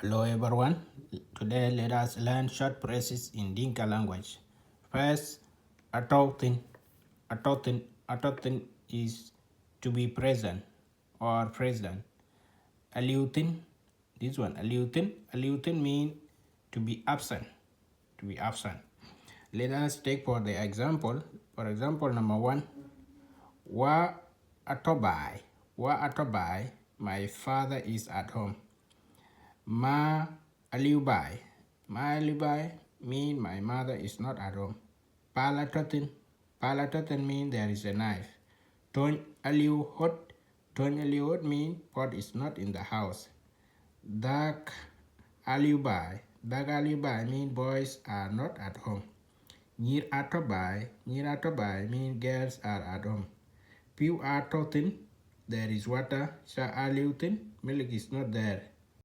Hello everyone. Today let us learn short phrases in Dinka language. First, atotin. Atotin is to be present or present. Aliutin, this one, aliutin. Aliutin means to be absent. To be absent. Let us take for the example. For example, number one, wa atobai. Wa atobai, my father is at home. Ma aliubai. Ma aliubai mean my mother is not at home. Palatotin. Palatotin mean there is a knife. Ton aliu hot. Ton aliu hot mean pot is not in the house. Dak aliubai. Dak aliubai mean boys are not at home. Nyir atobai. Nyir atobai mean girls are at home. Piu atotin. There is water. Sha aliutin. Milk is not there.